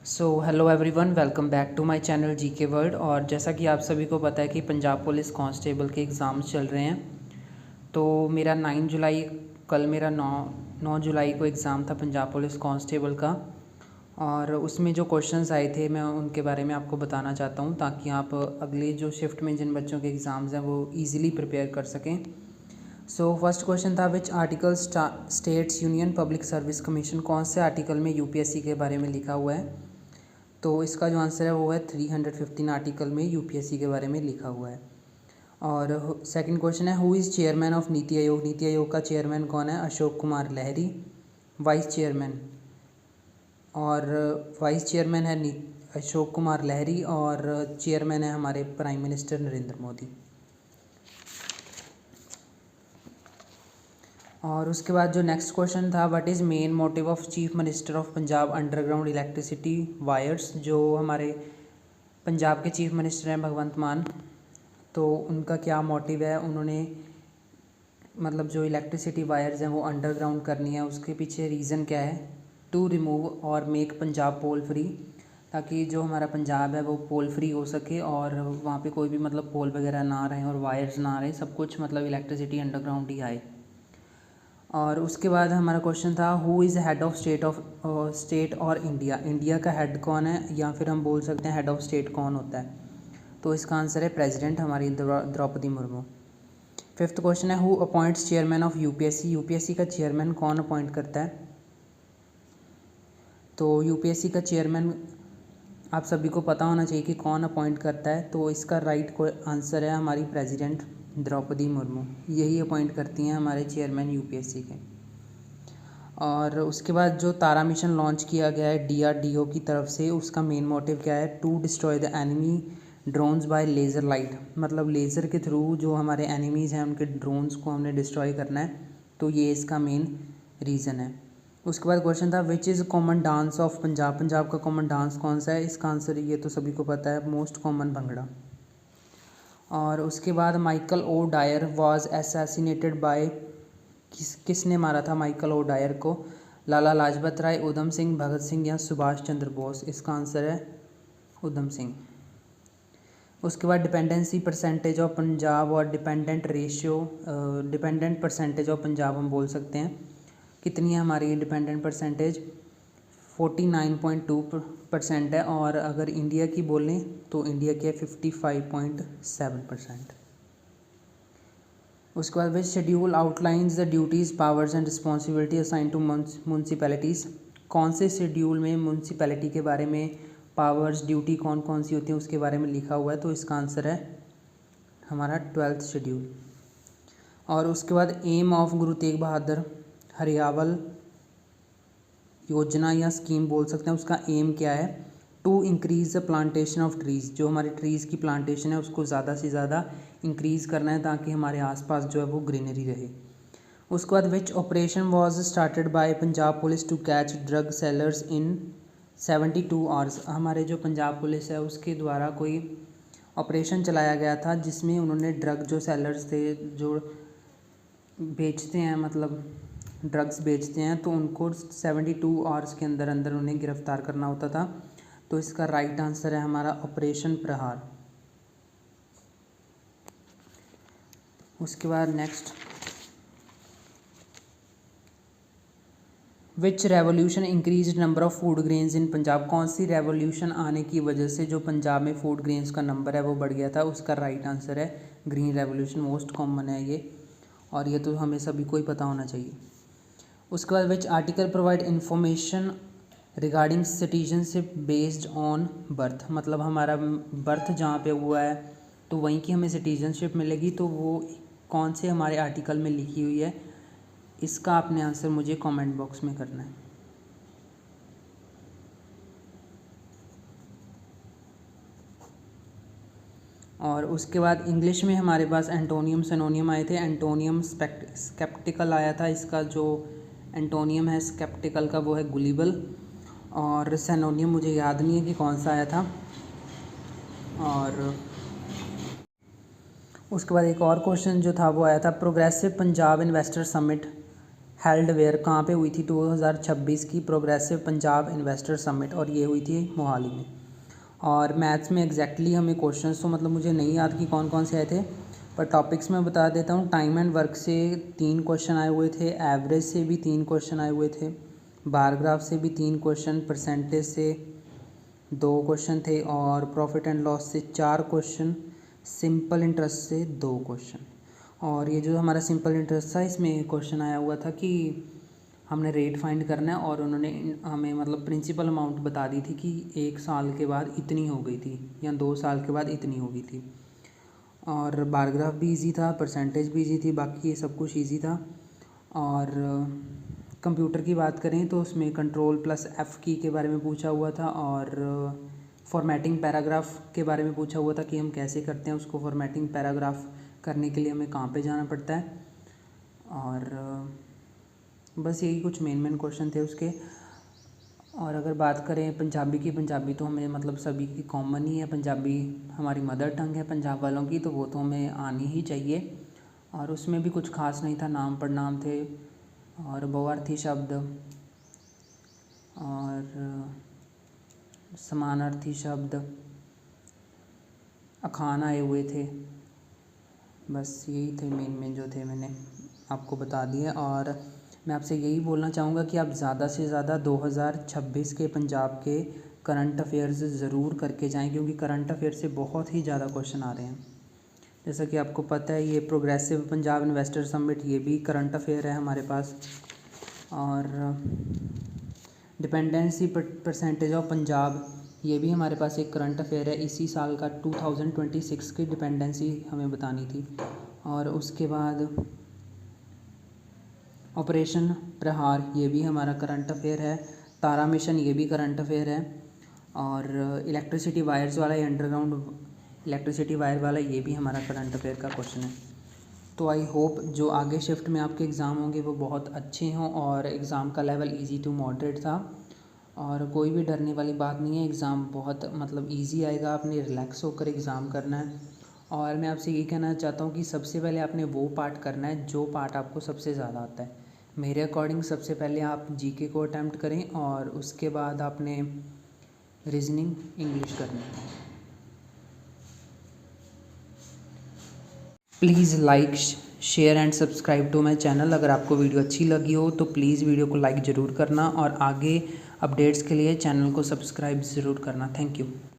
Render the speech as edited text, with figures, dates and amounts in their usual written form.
Hello everyone, welcome back to my channel GK world. और जैसा कि आप सभी को पता है कि पंजाब पुलिस कांस्टेबल के एग्ज़ाम्स चल रहे हैं। तो मेरा 9 जुलाई कल मेरा 9 जुलाई को एग्ज़ाम था पंजाब पुलिस कांस्टेबल का। और उसमें जो क्वेश्चंस आए थे मैं उनके बारे में आपको बताना चाहता हूं, ताकि आप अगले जो शिफ्ट में जिन बच्चों के एग्ज़ाम्स हैं वो ईज़िली प्रिपेयर कर सकें। फर्स्ट क्वेश्चन था, which article states union public service commission, कौन से आर्टिकल में यूपीएससी के बारे में लिखा हुआ है। तो इसका जो आंसर है वो है 315 आर्टिकल में यूपीएससी के बारे में लिखा हुआ है। और सेकंड क्वेश्चन है, who is chairman of NITI Aayog, NITI Aayog का चेयरमैन कौन है। अशोक कुमार लहरी। वाइस चेयरमैन है अशोक कुमार लहरी, और चेयरमैन है हमारे प्राइम मिनिस्टर नरेंद्र मोदी। और उसके बाद जो नेक्स्ट क्वेश्चन था, what is main motive of chief minister of Punjab underground electricity wires. जो हमारे पंजाब के चीफ मिनिस्टर हैं भगवंत मान, तो उनका क्या मोटिव है। उन्होंने मतलब जो इलेक्ट्रिसिटी वायर्स हैं वो अंडरग्राउंड करनी है, उसके पीछे रीज़न क्या है। टू रिमूव और मेक पंजाब पोल फ्री, ताकि जो हमारा पंजाब है वो पोल फ्री हो सके और वहाँ पे कोई भी मतलब पोल वगैरह ना रहें और वायर्स ना रहें, सब कुछ मतलब इलेक्ट्रिसिटी अंडरग्राउंड ही आए। और उसके बाद हमारा क्वेश्चन था, who is head of state और इंडिया, इंडिया का हेड कौन है, या फिर हम बोल सकते हैं हेड ऑफ स्टेट कौन होता है। तो इसका आंसर है प्रेसिडेंट, हमारी द्रौपदी मुर्मू। फिफ्थ क्वेश्चन है, who appoints chairman of UPSC, UPSC का चेयरमैन कौन अपॉइंट करता है। तो यूपीएससी का चेयरमैन आप सभी को पता होना चाहिए कि कौन अपॉइंट करता है। तो इसका राइट आंसर है हमारी प्रेसिडेंट द्रौपदी मुर्मू, यही अपॉइंट करती हैं हमारे चेयरमैन यूपीएससी के। और उसके बाद जो तारा मिशन लॉन्च किया गया है डीआरडीओ की तरफ से, उसका मेन मोटिव क्या है। To destroy the enemy drones by laser light, मतलब लेज़र के थ्रू जो हमारे एनिमीज़ हैं उनके ड्रोन्स को हमने डिस्ट्रॉय करना है। तो ये इसका मेन रीज़न है। उसके बाद क्वेश्चन था, which is common dance of Punjab, Punjab का कॉमन डांस कौन सा है। इसका आंसर ये तो सभी को पता है, मोस्ट कॉमन भंगड़ा। और उसके बाद Michael O'Dwyer was assassinated by, किसने मारा था माइकल ओ डायर को। लाला लाजपत राय, उधम सिंह, भगत सिंह या सुभाष चंद्र बोस। इसका आंसर है उधम सिंह। उसके बाद डिपेंडेंसी परसेंटेज ऑफ पंजाब और डिपेंडेंट परसेंटेज ऑफ पंजाब हम बोल सकते हैं। कितनी है हमारी डिपेंडेंट परसेंटेज, 49.2% है। और अगर इंडिया की बोलें तो इंडिया की है 55.7%। उसके बाद which schedule outlines the duties powers and responsibility assign to municipalities, कौन से शेड्यूल में म्यूनसिपैलिटी के बारे में पावर्स ड्यूटी कौन कौन सी होती है उसके बारे में लिखा हुआ है। तो इसका आंसर है हमारा 12th शेड्यूल। और उसके बाद एम ऑफ गुरु तेग बहादुर हरियावल योजना या स्कीम बोल सकते हैं, उसका एम क्या है। To increase the plantation of trees, जो हमारे ट्रीज़ की प्लांटेशन है उसको ज़्यादा से ज़्यादा इंक्रीज़ करना है, ताकि हमारे आसपास जो है वो ग्रीनरी रहे। उसके बाद which operation was started by Punjab police to catch drug sellers in 72 hours, हमारे जो पंजाब पुलिस है उसके द्वारा कोई ऑपरेशन चलाया गया था जिसमें उन्होंने ड्रग जो सेलर्स थे, जो बेचते हैं मतलब ड्रग्स बेचते हैं, तो उनको 72 आवर्स के अंदर अंदर उन्हें गिरफ़्तार करना होता था। तो इसका राइट आंसर है हमारा ऑपरेशन प्रहार। उसके बाद next, which revolution increase number of food grains in Punjab, कौन सी रेवोल्यूशन आने की वजह से जो पंजाब में फूड ग्रेन्स का नंबर है वो बढ़ गया था। उसका राइट आंसर है ग्रीन रेवोल्यूशन, मोस्ट कॉमन है ये, और ये तो हमें सभी को ही पता होना चाहिए। उसके बाद which article provide information regarding citizenship based on birth, मतलब हमारा बर्थ जहाँ पे हुआ है तो वहीं की हमें सिटीजनशिप मिलेगी। तो वो कौन से हमारे आर्टिकल में लिखी हुई है, इसका आपने आंसर मुझे कमेंट बॉक्स में करना है। और उसके बाद इंग्लिश में हमारे पास एंटोनियम सिनोनियम आए थे। एंटोनियम स्केप्टिकल आया था, इसका जो एंटोनियम है स्केप्टिकल का वो है गुलिबल। और सिनोनियम मुझे याद नहीं है कि कौन सा आया था। और उसके बाद एक और क्वेश्चन जो था वो आया था, progressive Punjab investor summit held where कहाँ पे हुई थी 2026 की प्रोग्रेसिव पंजाब इन्वेस्टर समिट, और ये हुई थी मोहाली में। और मैथ्स में एग्जैक्टली हमें क्वेश्चंस तो मतलब मुझे नहीं याद कि कौन कौन से आए थे, पर टॉपिक्स में बता देता हूँ। टाइम एंड वर्क से 3 क्वेश्चन आए हुए थे, एवरेज से भी 3 क्वेश्चन आए हुए थे, बार ग्राफ से भी 3 क्वेश्चन, परसेंटेज से 2 क्वेश्चन थे, और प्रॉफिट एंड लॉस से 4 क्वेश्चन, सिंपल इंटरेस्ट से 2 क्वेश्चन। और ये जो हमारा सिंपल इंटरेस्ट था, इसमें क्वेश्चन आया हुआ था कि हमने रेट फाइंड करना है, और उन्होंने हमें मतलब प्रिंसिपल अमाउंट बता दी थी कि 1 साल के बाद इतनी हो गई थी या 2 साल के बाद इतनी हो गई थी। और बार ग्राफ भी इजी था, परसेंटेज भी इजी थी, बाकी ये सब कुछ इजी था। और कंप्यूटर की बात करें तो उसमें Ctrl+F की के बारे में पूछा हुआ था, और फॉर्मेटिंग पैराग्राफ के बारे में पूछा हुआ था कि हम कैसे करते हैं उसको। फॉर्मेटिंग पैराग्राफ करने के लिए हमें कहाँ पे जाना पड़ता है। और बस यही कुछ मेन क्वेश्चन थे उसके। और अगर बात करें पंजाबी की, पंजाबी तो हमें मतलब सभी की कॉमन ही है, पंजाबी हमारी मदर टंग है पंजाब वालों की, तो वो तो हमें आनी ही चाहिए। और उसमें भी कुछ खास नहीं था, नाम पढ़नाम थे और बहुअर्थी शब्द और समानार्थी शब्द, अखान आए हुए थे। बस यही थे मेन जो थे, मैंने आपको बता दिए। और मैं आपसे यही बोलना चाहूँगा कि आप ज़्यादा से ज़्यादा 2026 के पंजाब के करंट अफेयर्स ज़रूर करके जाएं, क्योंकि करंट अफेयर से बहुत ही ज़्यादा क्वेश्चन आ रहे हैं। जैसा कि आपको पता है, ये प्रोग्रेसिव पंजाब इन्वेस्टर समिट ये भी करंट अफेयर है हमारे पास। और डिपेंडेंसी परसेंटेज ऑफ पंजाब, ये भी हमारे पास एक करंट अफेयर है। इसी साल का 2026 की डिपेंडेंसी हमें बतानी थी। और उसके बाद ऑपरेशन प्रहार, ये भी हमारा करंट अफेयर है। तारा मिशन, ये भी करंट अफेयर है। और इलेक्ट्रिसिटी वायर्स वाला, ये अंडरग्राउंड इलेक्ट्रिसिटी वायर वाला, ये भी हमारा करंट अफेयर का क्वेश्चन है। तो आई होप जो आगे शिफ्ट में आपके एग्ज़ाम होंगे वो बहुत अच्छे हों, और एग्ज़ाम का लेवल इजी टू मॉडरेट था, और कोई भी डरने वाली बात नहीं है। एग्ज़ाम बहुत मतलब इजी आएगा, आपने रिलैक्स होकर एग्ज़ाम करना है। और मैं आपसे ये कहना चाहता हूँ कि सबसे पहले आपने वो पार्ट करना है जो पार्ट आपको सबसे ज़्यादा आता है। मेरे अकॉर्डिंग सबसे पहले आप जीके को अटैम्प्ट करें, और उसके बाद आपने रीजनिंग इंग्लिश करनी है। Please like, share and subscribe to my channel. अगर आपको वीडियो अच्छी लगी हो तो प्लीज़ वीडियो को लाइक ज़रूर करना, और आगे अपडेट्स के लिए चैनल को सब्सक्राइब ज़रूर करना। Thank you.